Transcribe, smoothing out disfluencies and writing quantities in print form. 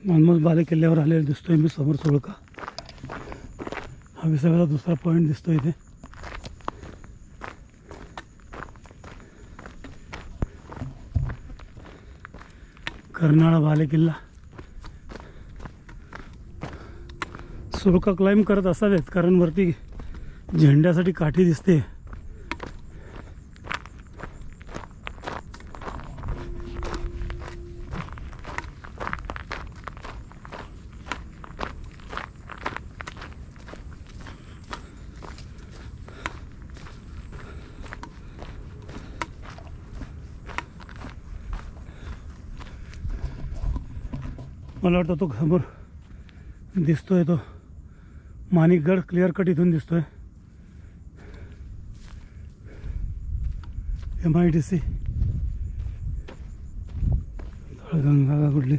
Almost बाले किल्ल्यावर आलेला दिसतोय मी समोर सुळका. हा विसाव्याचा दुसरा पॉईंट दिसतोय इथे. कर्नाळा बाले किल्ला. सुळका क्लाइंब करत असावेत कारण वरती झेंड्यासाठी काठी दिसते. मला वाटतं तो समोर दिसतोय तो माणिकगड क्लिअर कट इथून दिसतोय. MIDC गंगा कुठली